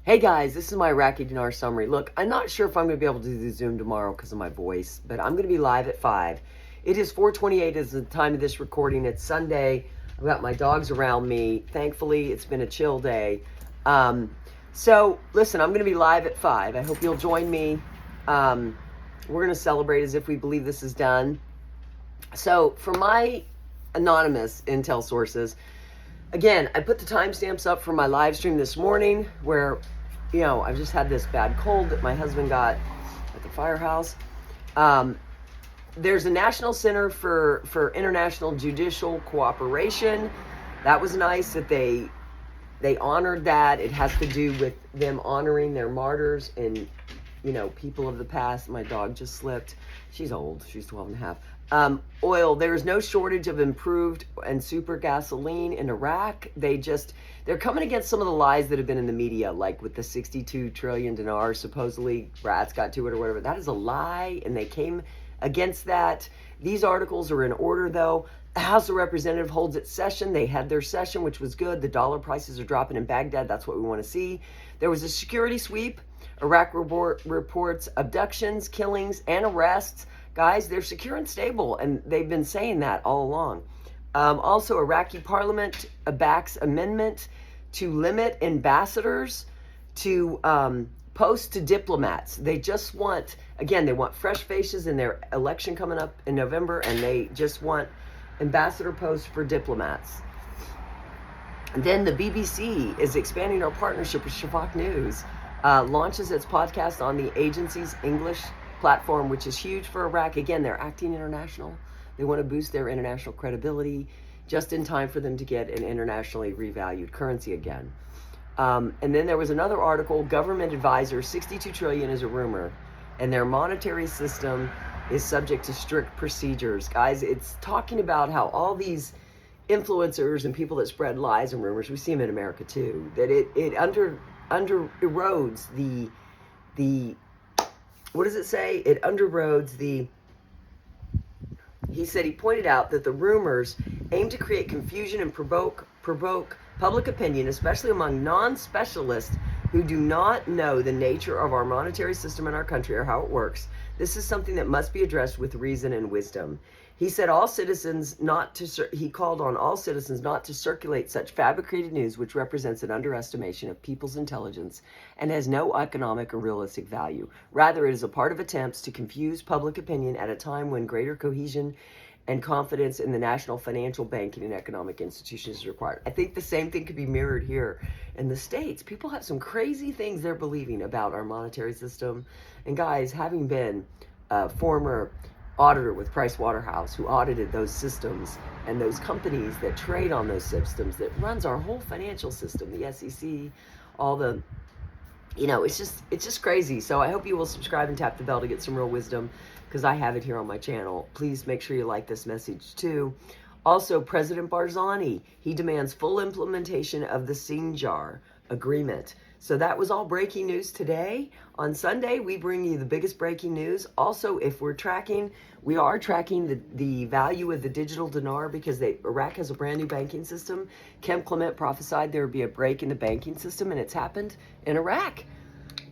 Hey guys, this is my Iraqi Dinar summary. Look, I'm not sure if I'm going to be able to do the Zoom tomorrow because of my voice, but I'm going to be live at 5. It is 4:28 as the time of this recording. It's Sunday. I've got my dogs around me. Thankfully, it's been a chill day. So, listen, I'm going to be live at 5. I hope you'll join me. We're going to celebrate as if we believe this is done. So, for my anonymous intel sources, again, I put the timestamps up for my live stream this morning where, you know, I've just had this bad cold that my husband got at the firehouse. There's a National Center for International Judicial Cooperation. That was nice that they honored that. It has to do with them honoring their martyrs and, you know, people of the past. My dog just slipped. She's old. She's 12 and a half. Oil, there's no shortage of improved and super gasoline in Iraq. They're coming against some of the lies that have been in the media, like with the 62 trillion dinar, supposedly rats got to it or whatever. That is a lie, and they came against that. These articles are in order, though. The House of Representatives holds its session. They had their session, which was good. The dollar prices are dropping in Baghdad. That's what we want to see. There was a security sweep. Iraq reports abductions, killings, and arrests. Guys, they're secure and stable, and they've been saying that all along. Also, Iraqi parliament backs amendment to limit ambassadors to post to diplomats. They just want, again, they want fresh faces in their election coming up in November, and they just want ambassador posts for diplomats. And then the BBC is expanding our partnership with Shafak News, launches its podcast on the agency's English platform, which is huge for Iraq. Again, they're acting international. They want to boost their international credibility just in time for them to get an internationally revalued currency again. And then there was another article, government advisor, 62 trillion is a rumor, and their monetary system is subject to strict procedures. Guys, it's talking about how all these influencers and people that spread lies and rumors, we see them in America too, that it under erodes the what does it say? It underroads the, he said, he pointed out that the rumors aim to create confusion and provoke public opinion, especially among non-specialists who do not know the nature of our monetary system in our country or how it works. This is something that must be addressed with reason and wisdom. He said he called on all citizens not to circulate such fabricated news which represents an underestimation of people's intelligence and has no economic or realistic value. Rather, it is a part of attempts to confuse public opinion at a time when greater cohesion and confidence in the national financial, banking, and economic institutions is required. I think the same thing could be mirrored here in the States. People have some crazy things they're believing about our monetary system. And guys, having been a former auditor with Price Waterhouse, who audited those systems and those companies that trade on those systems, that runs our whole financial system, the SEC, all the, you know, it's just crazy. So I hope you will subscribe and tap the bell to get some real wisdom, because I have it here on my channel. Please make sure you like this message too. Also, President Barzani, he demands full implementation of the Sinjar agreement. So that was all breaking news today. On Sunday, we bring you the biggest breaking news. Also, if we are tracking the value of the digital dinar, because Iraq has a brand new banking system. Kem Clement prophesied there would be a break in the banking system, and it's happened in Iraq.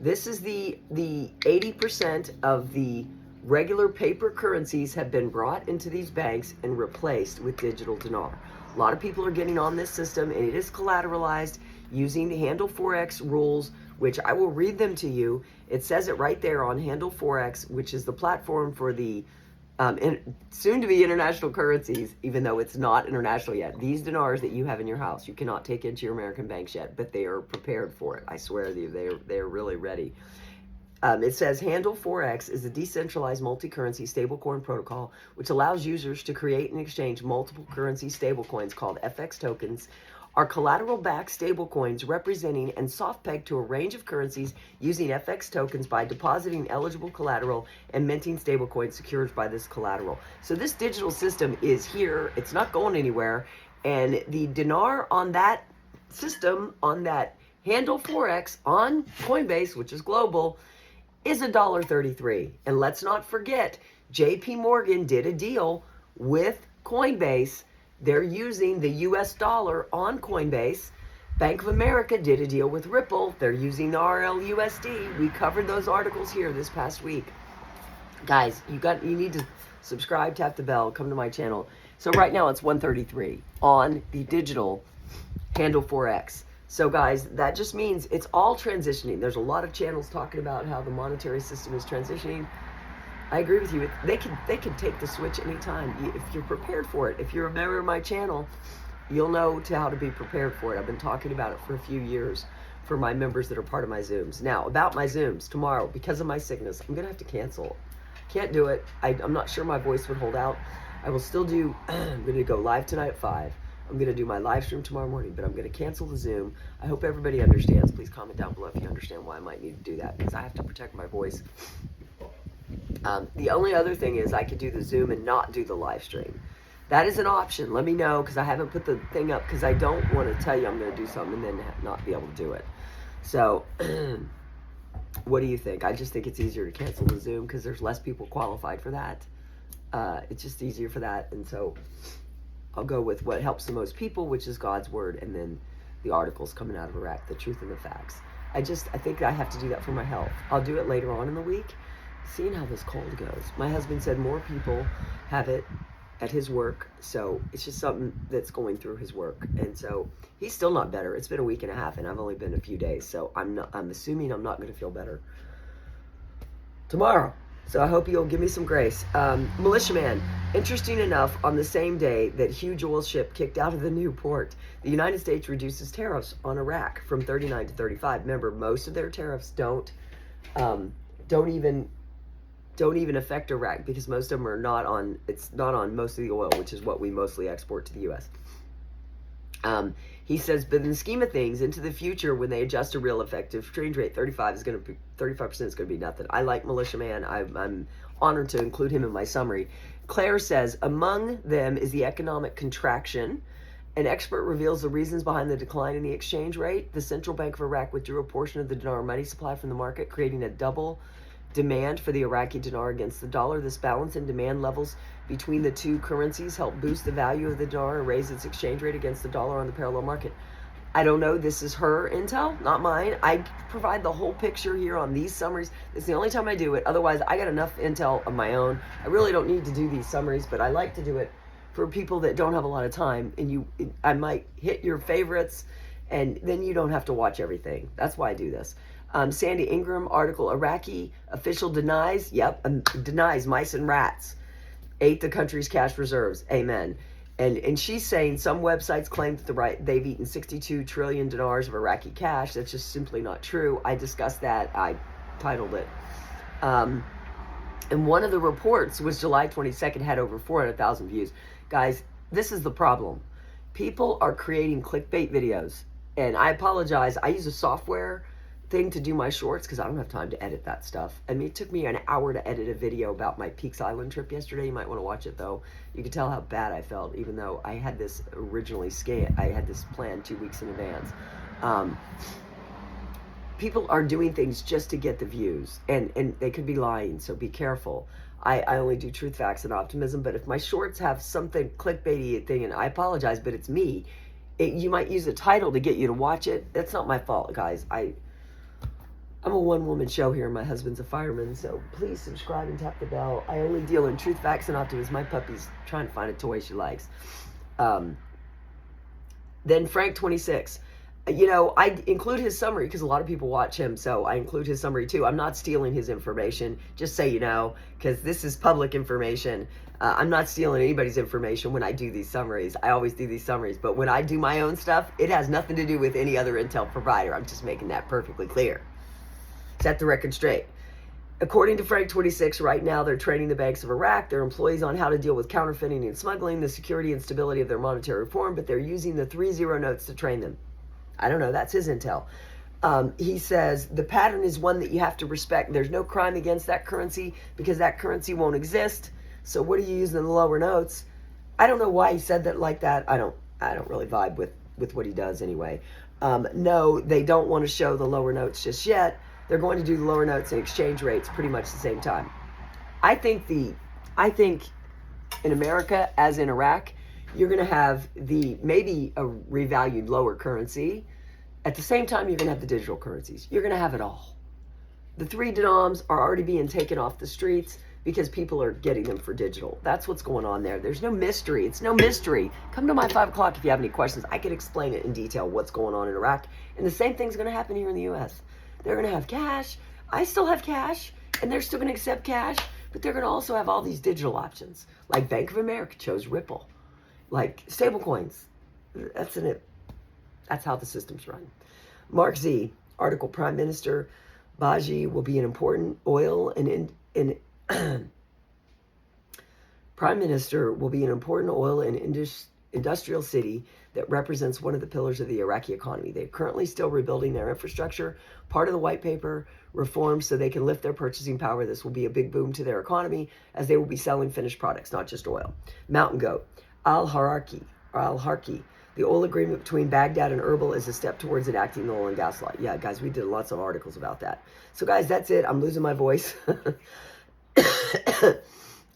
This is the 80% of the regular paper currencies have been brought into these banks and replaced with digital dinar. A lot of people are getting on this system, and it is collateralized using the Handle Forex rules, which I will read them to you. It says it right there on Handle Forex, which is the platform for the soon-to-be international currencies, even though it's not international yet. These dinars that you have in your house, you cannot take into your American banks yet, but they are prepared for it. I swear to you, they're really ready. It says Handle Forex is a decentralized multi-currency stablecoin protocol which allows users to create and exchange multiple currency stablecoins called FX tokens, are collateral-backed stablecoins representing and soft-pegged to a range of currencies using FX tokens by depositing eligible collateral and minting stablecoins secured by this collateral. So this digital system is here. It's not going anywhere. And the dinar on that system, on that Handle Forex, on Coinbase, which is global, is $1.33. And let's not forget, JP Morgan did a deal with Coinbase. They're using the US dollar on Coinbase Bank of America did a deal with Ripple. They're using the RLUSD. We covered those articles here this past week. Guys, you need to subscribe, tap the bell, come to my channel. So right now it's 133 on the digital handle Forex. So guys, that just means it's all transitioning. There's a lot of channels talking about how the monetary system is transitioning. I agree with you. They can take the switch anytime if you're prepared for it. If you're a member of my channel, you'll know how to be prepared for it. I've been talking about it for a few years for my members that are part of my Zooms. Now, about my Zooms, tomorrow, because of my sickness, I'm going to have to cancel. Can't do it. I'm not sure my voice would hold out. I will still do, I'm going to go live tonight at 5. I'm going to do my live stream tomorrow morning, but I'm going to cancel the Zoom. I hope everybody understands. Please comment down below if you understand why I might need to do that, because I have to protect my voice. The only other thing is I could do the Zoom and not do the live stream. That is an option. Let me know, because I haven't put the thing up, because I don't want to tell you I'm going to do something and then not be able to do it. So, what do you think? I just think it's easier to cancel the Zoom because there's less people qualified for that. It's just easier for that, and so I'll go with what helps the most people, which is God's word, and then the articles coming out of Iraq, the truth and the facts. I think I have to do that for my health. I'll do it later on in the week, seeing how this cold goes. My husband said more people have it at his work, so it's just something that's going through his work, and so he's still not better. It's been a week and a half, and I've only been a few days, so I'm assuming I'm not going to feel better tomorrow. So I hope you'll give me some grace. Militia Man, interesting enough, on the same day that huge oil ship kicked out of the new port, the United States reduces tariffs on Iraq from 39 to 35. Remember, most of their tariffs don't even affect Iraq, because most of them are not on. It's not on most of the oil, which is what we mostly export to the U.S. He says, but in the scheme of things, into the future, when they adjust a real effective exchange rate, 35% is going to be nothing. I like Militia Man. I'm honored to include him in my summary. Claire says, among them is the economic contraction. An expert reveals the reasons behind the decline in the exchange rate. The Central Bank of Iraq withdrew a portion of the dinar money supply from the market, creating a double demand for the Iraqi dinar against the dollar. This balance in demand levels between the two currencies helped boost the value of the dinar and raise its exchange rate against the dollar on the parallel market. I don't know. This is her intel, not mine. I provide the whole picture here on these summaries. It's the only time I do it. Otherwise, I got enough intel of my own. I really don't need to do these summaries, but I like to do it for people that don't have a lot of time. And I might hit your favorites, and then you don't have to watch everything. That's why I do this. Sandy Ingram article, Iraqi official denies mice and rats ate the country's cash reserves. Amen. And she's saying some websites claim that they've eaten 62 trillion dinars of Iraqi cash. That's just simply not true. I discussed that. I titled it. And one of the reports was July 22nd, had over 400,000 views. Guys, this is the problem. People are creating clickbait videos. And I apologize. I use a software thing to do my shorts because I don't have time to edit that stuff. I mean, it took me an hour to edit a video about my Peaks Island trip yesterday. You might want to watch it, though. You can tell how bad I felt, even though I had this originally I had this planned 2 weeks in advance. People are doing things just to get the views, and they could be lying, so be careful. I only do truth, facts, and optimism, but if my shorts have something clickbaity thing, and I apologize, but it's me, you might use a title to get you to watch it. That's not my fault, guys. I'm a one-woman show here. My husband's a fireman, so please subscribe and tap the bell. I only deal in truth, facts, and optimism. My puppy's trying to find a toy she likes. Then Frank 26. I include his summary because a lot of people watch him, so I include his summary too. I'm not stealing his information, just so you know, because this is public information. I'm not stealing anybody's information when I do these summaries. I always do these summaries, but when I do my own stuff, it has nothing to do with any other intel provider. I'm just making that perfectly clear. Set the record straight. According to Frank 26, right now they're training the banks of Iraq, their employees, on how to deal with counterfeiting and smuggling, the security and stability of their monetary reform, but they're using the 3-0 notes to train them. I don't know, that's his intel. He says the pattern is one that you have to respect. There's no crime against that currency because that currency won't exist. So what are you using in the lower notes? I don't know why he said that like that. I don't really vibe with what he does anyway. No, they don't want to show the lower notes just yet. They're going to do the lower notes and exchange rates pretty much the same time. I think in America, as in Iraq, you're going to have maybe a revalued lower currency, At the same time, you're going to have the digital currencies. You're going to have it all. The 3 denoms are already being taken off the streets because people are getting them for digital. That's what's going on there. There's no mystery. It's no mystery. Come to my 5 o'clock if you have any questions. I can explain it in detail what's going on in Iraq. And the same thing's going to happen here in the U.S. They're going to have cash. I still have cash, and they're still going to accept cash, but they're going to also have all these digital options. Like Bank of America chose Ripple. Like stable coins. That's in it. That's how the system's run. Mark Z, article, Prime Minister Baji will be an important oil and Prime Minister will be an important oil and industrial city that represents one of the pillars of the Iraqi economy. They're currently still rebuilding their infrastructure. Part of the white paper reforms so they can lift their purchasing power. This will be a big boom to their economy as they will be selling finished products, not just oil. Mountain Goat, Al-Harki. The oil agreement between Baghdad and Erbil is a step towards enacting the oil and gas law. Yeah, guys, we did lots of articles about that. So, guys, that's it. I'm losing my voice.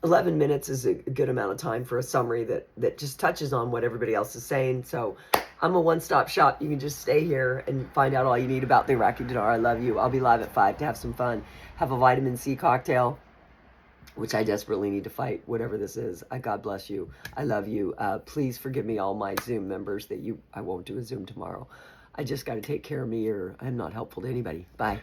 11 minutes is a good amount of time for a summary that just touches on what everybody else is saying. So I'm a one-stop shop. You can just stay here and find out all you need about the Iraqi dinar. I love you. I'll be live at 5 to have some fun. Have a vitamin C cocktail, which I desperately need to fight, whatever this is. God bless you. I love you. Please forgive me, all my Zoom members, I won't do a Zoom tomorrow. I just got to take care of me or I'm not helpful to anybody. Bye.